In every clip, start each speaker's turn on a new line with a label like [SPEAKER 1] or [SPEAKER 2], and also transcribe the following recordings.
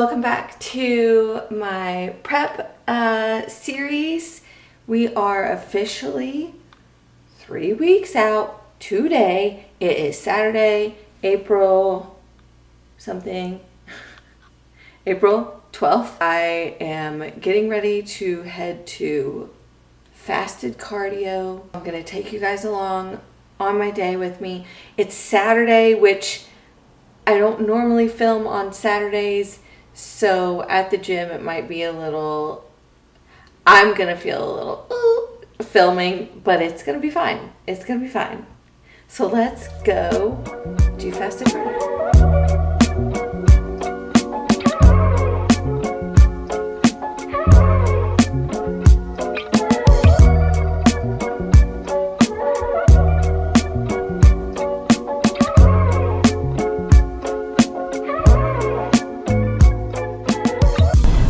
[SPEAKER 1] Welcome back to my prep series. We are officially 3 weeks out today. It is Saturday, April something, April 12th. I am getting ready to head to fasted cardio. I'm going to take you guys along on my day with me. It's Saturday, which I don't normally film on Saturdays. So at the gym, it might be a little, I'm going to feel a little filming, but it's going to be fine. It's going to be fine. So let's go do fasted cardio.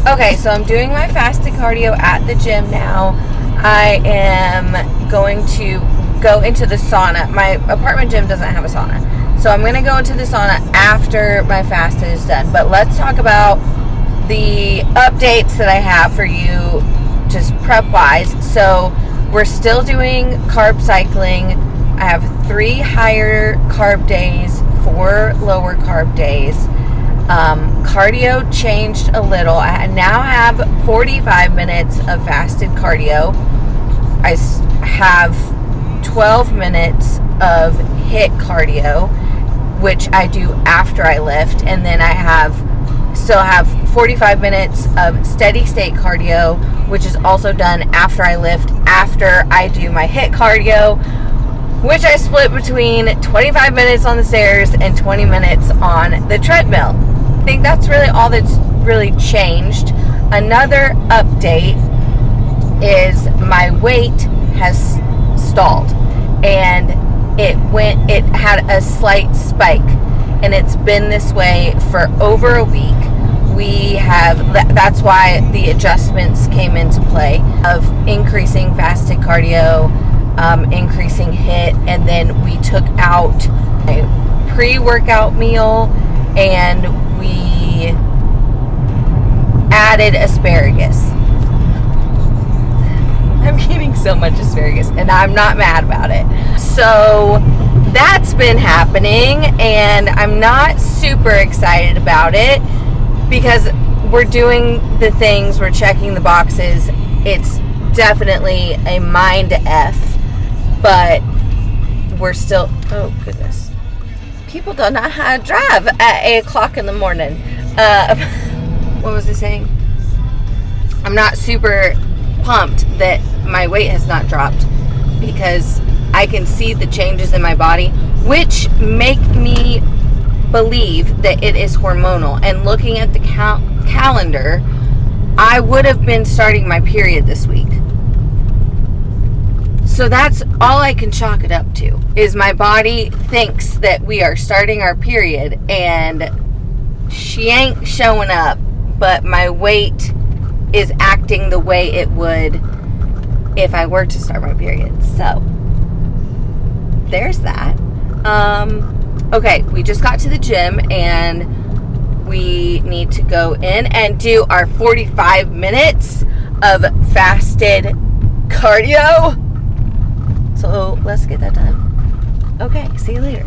[SPEAKER 1] Okay, so I'm doing my fasted cardio at the gym now. I am going to go into the sauna. My apartment gym doesn't have a sauna. So I'm going to go into the sauna after my fast is done. But let's talk about the updates that I have for you just prep-wise. So we're still doing carb cycling. I have 3 higher carb days, 4 lower carb days. Cardio changed a little. I now have 45 minutes of fasted cardio. I have 12 minutes of HIIT cardio, which I do after I lift, and then I still have 45 minutes of steady state cardio, which is also done after I lift, after I do my HIIT cardio, which I split between 25 minutes on the stairs and 20 minutes on the treadmill. I think that's really all that's really changed. Another update is my weight has stalled, and it had a slight spike, and it's been this way for over a week. That's why the adjustments came into play of increasing fasted cardio, increasing HIIT, and then we took out a pre-workout meal, and we added asparagus. I'm eating so much asparagus, and I'm not mad about it. So that's been happening, and I'm not super excited about it because we're doing the things, we're checking the boxes. It's definitely a mind F, but we're still, oh goodness. People don't know how to drive at 8 o'clock in the morning. What was I saying? I'm not super pumped that my weight has not dropped because I can see the changes in my body, which make me believe that it is hormonal. And looking at the calendar, I would have been starting my period this week. So that's all I can chalk it up to, is my body thinks that we are starting our period, and she ain't showing up, but my weight is acting the way it would if I were to start my period. So there's that. Okay, we just got to the gym, and we need to go in and do our 45 minutes of fasted cardio. So let's get that done. Okay, see you later.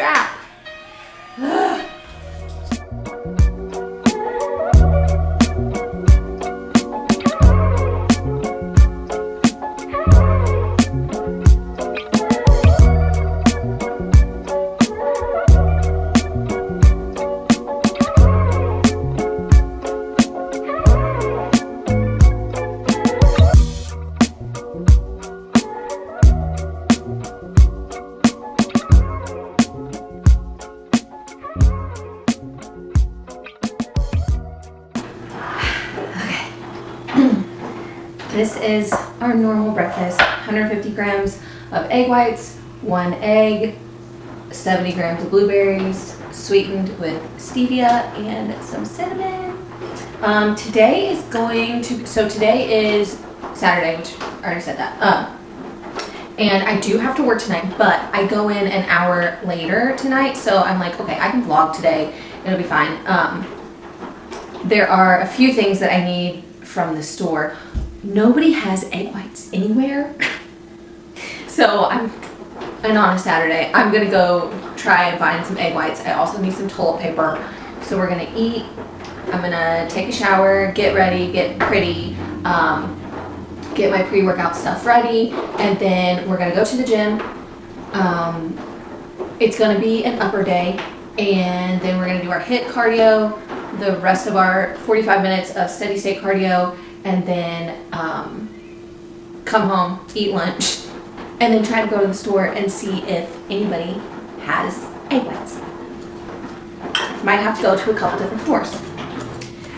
[SPEAKER 1] strap. This is our normal breakfast. 150 grams of egg whites, 1 egg, 70 grams of blueberries, sweetened with stevia and some cinnamon. Today is today is Saturday, which I already said that. And I do have to work tonight, but I go in an hour later tonight, so I'm like, okay, I can vlog today. It'll be fine. There are a few things that I need from the store. Nobody has egg whites anywhere. So and on a Saturday, I'm gonna go try and find some egg whites. I also need some toilet paper. So we're gonna eat. I'm gonna take a shower, get ready, get pretty, get my pre-workout stuff ready, and then we're gonna go to the gym. It's gonna be an upper day, and then we're gonna do our HIIT cardio, the rest of our 45 minutes of steady state cardio, and then come home, eat lunch, and then try to go to the store and see if anybody has egg whites. Might have to go to a couple different stores.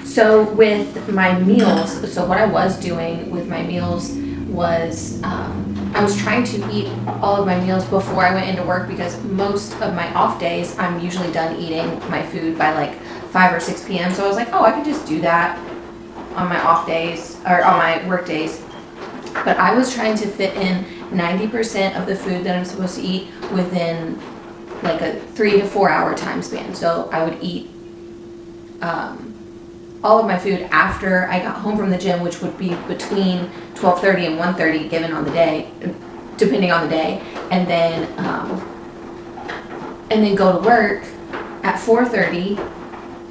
[SPEAKER 1] So with my meals, so what I was doing with my meals was I was trying to eat all of my meals before I went into work, because most of my off days I'm usually done eating my food by like 5 or 6 p.m. So I was like, oh, I could just do that on my off days or on my work days. But I was trying to fit in 90% of the food that I'm supposed to eat within like a 3 to 4 hour time span. So I would eat all of my food after I got home from the gym, which would be between 12:30 and 1:30 given on the day, depending on the day, and then go to work at 4:30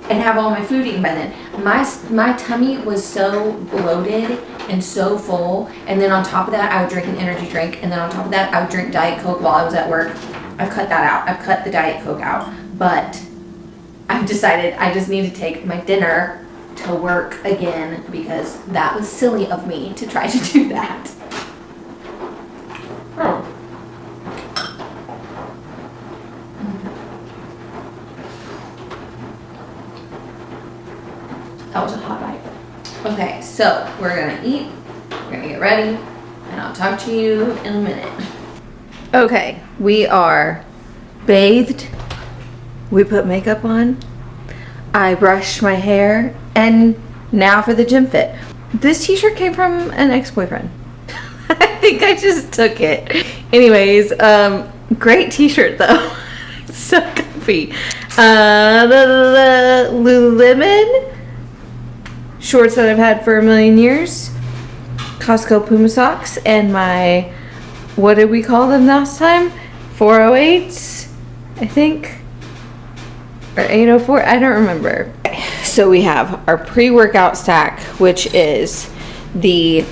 [SPEAKER 1] and have all my food eaten by then. My tummy was so bloated and so full, and then on top of that I would drink an energy drink, and then on top of that I would drink Diet Coke while I was at work. I've cut that out. I've cut the Diet Coke out, but I've decided I just need to take my dinner to work again, because that was silly of me to try to do that. Oh. That was a hot bite. Okay, so we're gonna eat, we're gonna get ready, and I'll talk to you in a minute. Okay, we are bathed, we put makeup on, I brushed my hair, and now for the gym fit. This t-shirt came from an ex-boyfriend. I think I just took it. Anyways, great t-shirt though. So comfy. The Lululemon shorts that I've had for a million years. Costco Puma socks, and my, what did we call them last time? 408s, I think. Or 804, I don't remember. So we have our pre-workout stack, which is the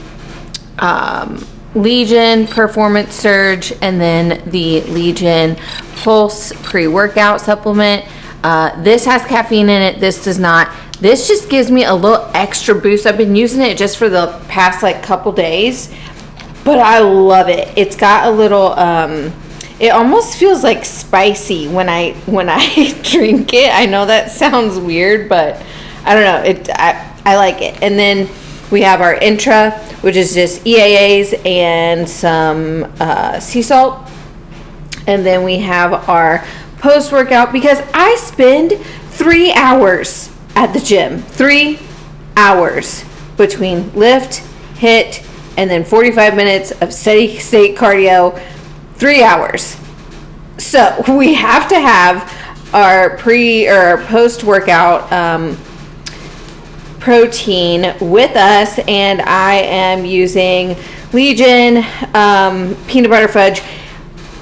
[SPEAKER 1] Legion Performance Surge, and then the Legion Pulse pre-workout supplement. This has caffeine in it, this does not. This just gives me a little extra boost. I've been using it just for the past like couple days, but I love it. It's got a little, it almost feels like spicy when I drink it. I know that sounds weird, but I don't know. I like it. And then we have our intra, which is just EAAs and some sea salt. And then we have our post-workout, because I spend 3 hours at the gym. 3 hours between lift, HIIT, and then 45 minutes of steady state cardio. 3 hours. So we have to have our pre or post workout protein with us, and I am using Legion peanut butter fudge.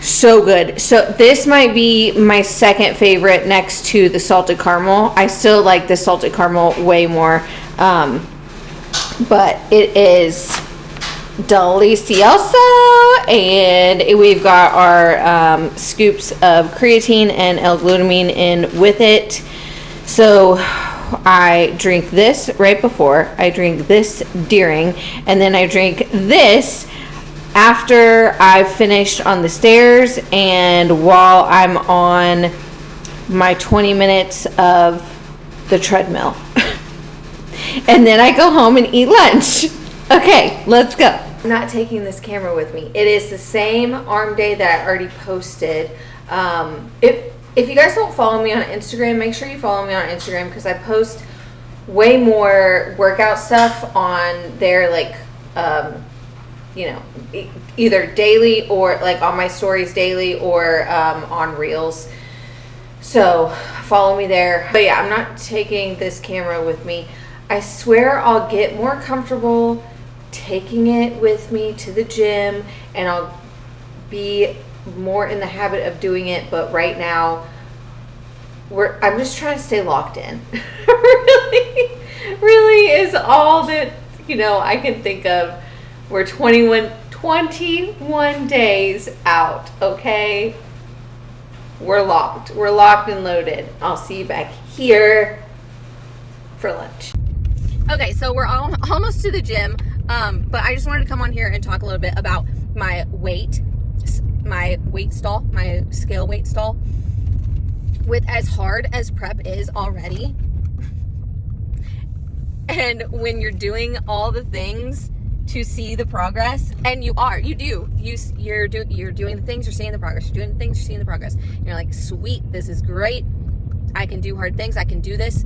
[SPEAKER 1] So good. So this might be my second favorite next to the salted caramel. I still like the salted caramel way more. But it is delicioso. And we've got our scoops of creatine and L-glutamine in with it. So I drink this right before, I drink this during, and then I drink this after I've finished on the stairs and while I'm on my 20 minutes of the treadmill. And then I go home and eat lunch. Okay, let's go. I'm not taking this camera with me. It is the same arm day that I already posted. If you guys don't follow me on Instagram, make sure you follow me on Instagram because I post way more workout stuff on there, like, either daily or like on my stories daily or on Reels. So follow me there. But yeah, I'm not taking this camera with me. I swear I'll get more comfortable taking it with me to the gym and I'll be more in the habit of doing it, but right now I'm just trying to stay locked in. really is all that I can think of. We're 21 days out, okay? We're locked and loaded. I'll see you back here for lunch. Okay, so we're almost to the gym, but I just wanted to come on here and talk a little bit about my scale weight stall. With as hard as prep is already, and when you're doing all the things to see the progress, and you're doing the things, you're seeing the progress, you're doing the things, you're seeing the progress, you're like, sweet, this is great, I can do hard things, I can do this,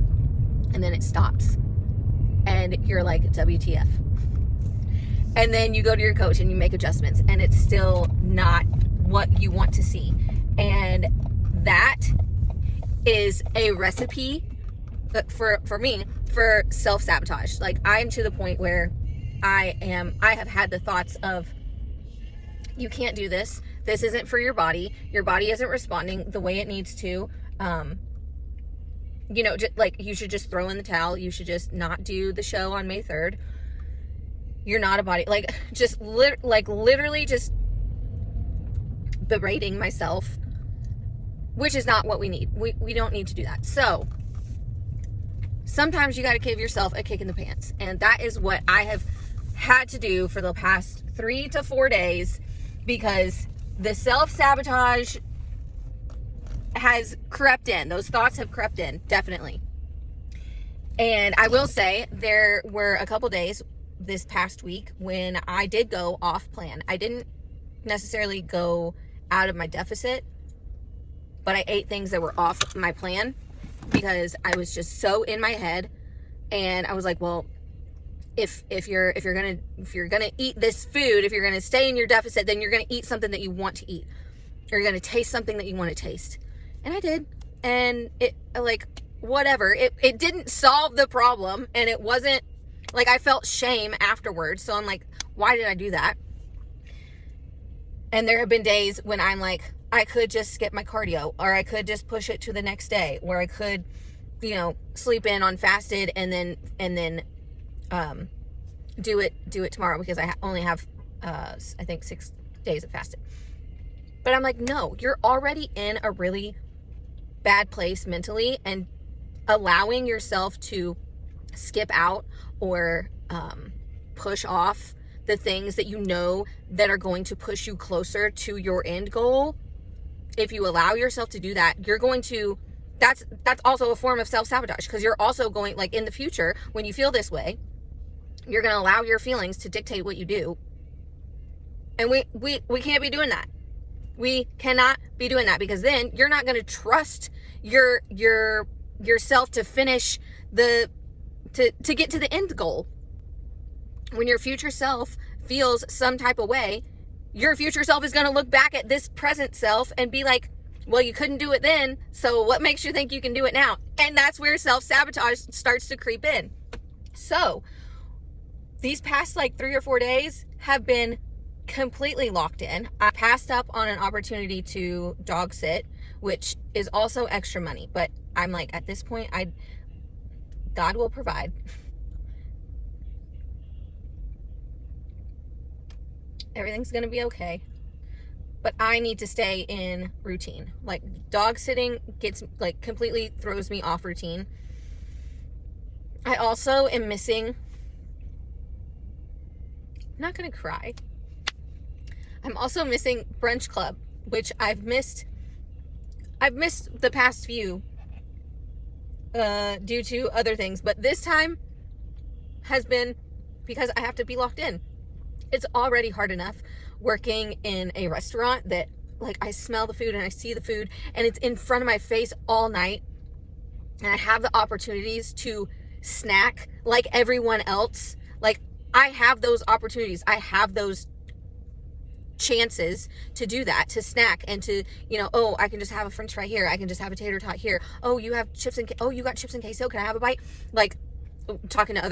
[SPEAKER 1] and then it stops, and you're like, WTF? And then you go to your coach and you make adjustments, and it's still not what you want to see, and that is a recipe for me for self-sabotage. Like, I'm to the point where I have had the thoughts of, you can't do this isn't for your body isn't responding the way it needs to, like, you should just throw in the towel, you should just not do the show on May 3rd, you're not a body, like, just literally just berating myself, which is not what we need. We don't need to do that. So sometimes you got to give yourself a kick in the pants. And that is what I have had to do for the past 3 to 4 days, because the self-sabotage has crept in. Those thoughts have crept in, definitely. And I will say there were a couple days this past week when I did go off plan. I didn't necessarily go out of my deficit, but I ate things that were off my plan because I was just so in my head, and I was like, well, if you're gonna eat this food, if you're gonna stay in your deficit, then you're gonna eat something that you want to eat, or you're gonna taste something that you want to taste. And I did, and it, like, whatever, it didn't solve the problem, and it wasn't like, I felt shame afterwards, so I'm like, why did I do that? And there have been days when I'm like, I could just skip my cardio, or I could just push it to the next day, or I could, sleep in on fasted and then do it tomorrow, because I only have, I think 6 days of fasted. But I'm like, no, you're already in a really bad place mentally, and allowing yourself to skip out or push off the things that that are going to push you closer to your end goal. If you allow yourself to do that, you're going to, that's also a form of self-sabotage, because you're also going, like, in the future, when you feel this way, you're going to allow your feelings to dictate what you do. And we can't be doing that. We cannot be doing that, because then you're not going to trust yourself to finish to get to the end goal. When your future self feels some type of way, your future self is going to look back at this present self and be like, well, you couldn't do it then, so what makes you think you can do it now? And that's where self-sabotage starts to creep in. So these past 3 or 4 days have been completely locked in. I passed up on an opportunity to dog sit, which is also extra money, but I'm like, at this point, God will provide. Everything's gonna be okay. But I need to stay in routine. Like, dog sitting completely throws me off routine. I also am missing, I'm not gonna cry. I'm also missing brunch club, which I've missed the past few due to other things, but this time has been because I have to be locked in. It's already hard enough working in a restaurant that, like, I smell the food and I see the food and it's in front of my face all night, and I have the opportunities to snack like everyone else. Like, I have those opportunities. I have those chances to do that, to snack and to, oh, I can just have a french fry here. I can just have a tater tot here. Oh, you have chips and, oh, you got chips and queso. Can I have a bite? Like, talking to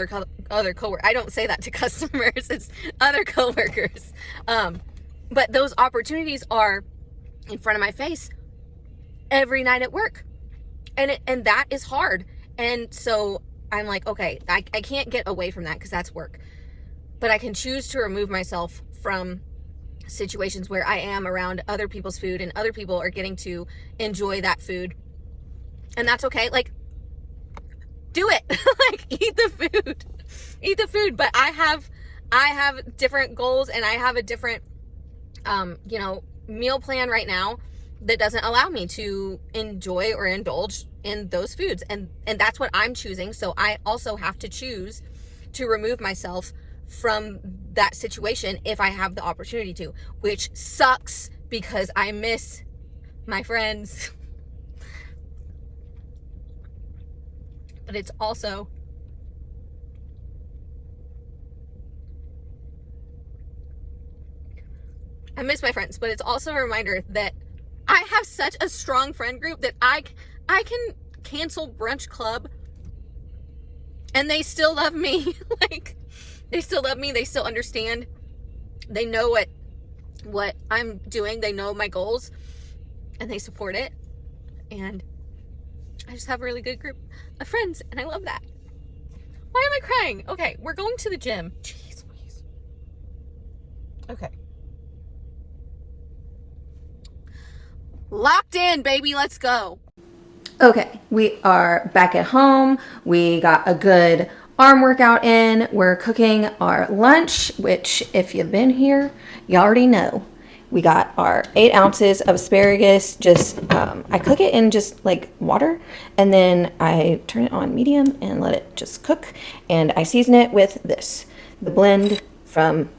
[SPEAKER 1] other coworkers. I don't say that to customers. It's other coworkers. But those opportunities are in front of my face every night at work. And that is hard. And so I'm like, okay, I can't get away from that because that's work. But I can choose to remove myself from situations where I am around other people's food and other people are getting to enjoy that food. And that's okay. Like, do it. Like, eat the food. But I have different goals, and I have a different, meal plan right now that doesn't allow me to enjoy or indulge in those foods. And that's what I'm choosing. So I also have to choose to remove myself from that situation if I have the opportunity to, which sucks because I miss my friends. But it's also I miss my friends, but it's also a reminder that I have such a strong friend group that I can cancel brunch club and they still love me. Like, they still love me. They still understand. They know what I'm doing. They know my goals and they support it. And I just have a really good group of friends and I love that. Why am I crying? Okay, we're going to the gym. Jeez Louise. Okay. Locked in, baby. Let's go. Okay, we are back at home. We got a good arm workout in. We're cooking our lunch, which if you've been here, you already know. We got our 8 ounces of asparagus. Just, I cook it in just like water, and then I turn it on medium and let it just cook. And I season it with this, the blend from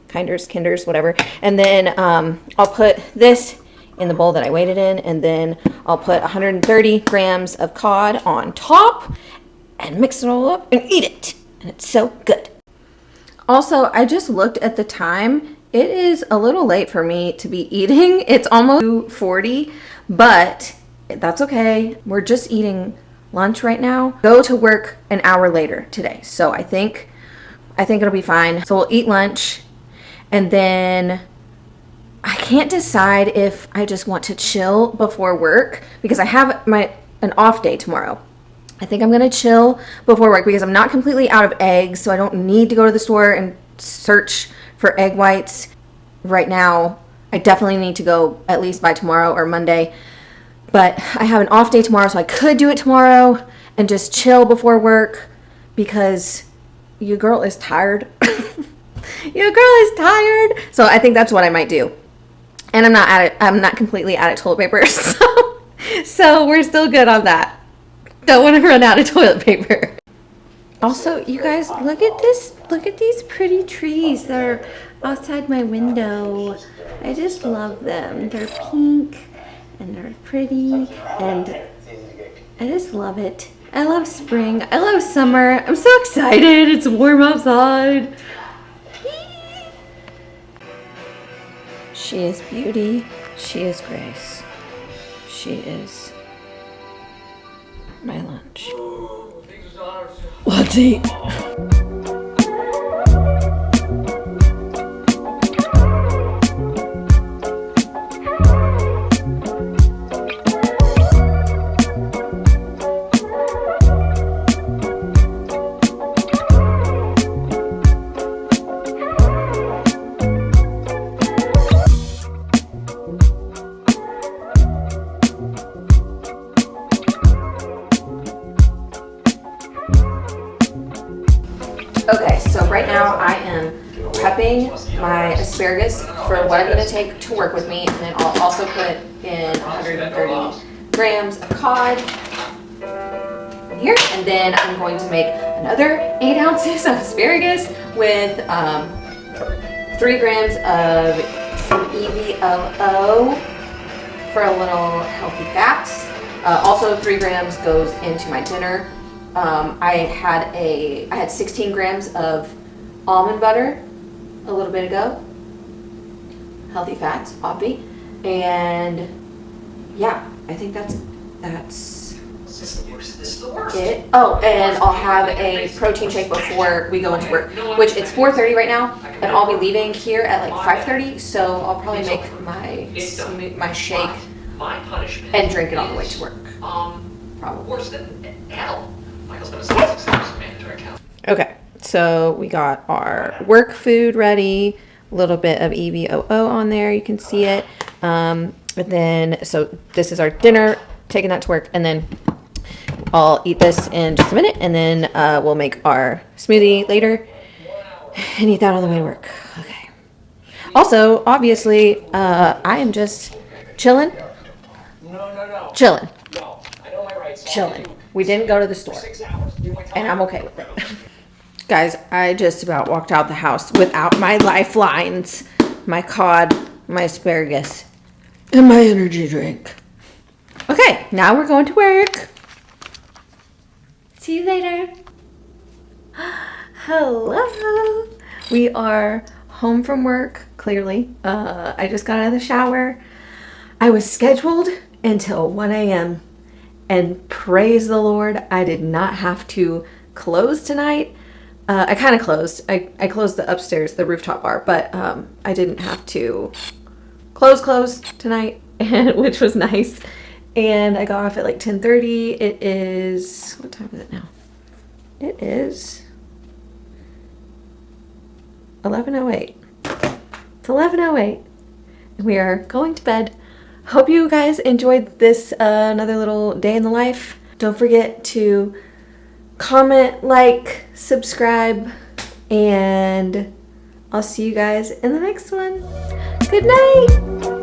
[SPEAKER 1] Kinder's, whatever. And then I'll put this in the bowl that I weighed it in, and then I'll put 130 grams of cod on top and mix it all up and eat it. And it's so good. Also, I just looked at the time. It is a little late for me to be eating. It's almost 2:40, but that's okay. We're just eating lunch right now. Go to work an hour later today. So I think it'll be fine. So we'll eat lunch, and then I can't decide if I just want to chill before work because I have an off day tomorrow. I think I'm going to chill before work because I'm not completely out of eggs, so I don't need to go to the store and search for egg whites right now. I definitely need to go at least by tomorrow or Monday. But I have an off day tomorrow, so I could do it tomorrow and just chill before work because your girl is tired. Your girl is tired. So I think that's what I might do. And I'm not completely out of toilet paper, so we're still good on that. Don't want to run out of toilet paper. Also, you guys, look at this. Look at these pretty trees that are outside my window. I just love them. They're pink and they're pretty, and I just love it. I love spring. I love summer. I'm so excited. It's warm outside. She is beauty. She is grace. She is my lunch. Let's eat. now I am prepping my asparagus for what I'm going to take to work with me, and then I'll also put in 130 grams of cod here, and then I'm going to make another 8 ounces of asparagus with 3 grams of some EVOO for a little healthy fats. Also 3 grams goes into my dinner. I had 16 grams of almond butter a little bit ago. Healthy fats, obvi. And yeah, I think that's it. Oh, and I'll have a protein shake before we go into work, which it's 4:30 right now, and I'll be leaving here at like 5:30. So I'll probably make my shake and drink it on the way to work. Probably. Okay, so we got our work food ready. A little bit of EVOO on there, you can see it. And then, so this is our dinner. Taking that to work, and then I'll eat this in just a minute, and then we'll make our smoothie later and eat that on the way to work. Okay. Also, obviously, I am just chilling. Chilling. We didn't go to the store, and I'm okay with it. Guys, I just about walked out the house without my lifelines, my cod, my asparagus, and my energy drink. Okay, now we're going to work. See you later. Hello. We are home from work, clearly. I just got out of the shower. I was scheduled until 1 a.m. And praise the Lord, I did not have to close tonight. I kind of closed. I closed the upstairs, the rooftop bar, but I didn't have to close tonight, which was nice. And I got off at like 10:30. It is, what time is it now? It is 11:08. It's 11:08. And we are going to bed. Hope you guys enjoyed this another little day in the life. Don't forget to comment, like, subscribe, and I'll see you guys in the next one. Good night.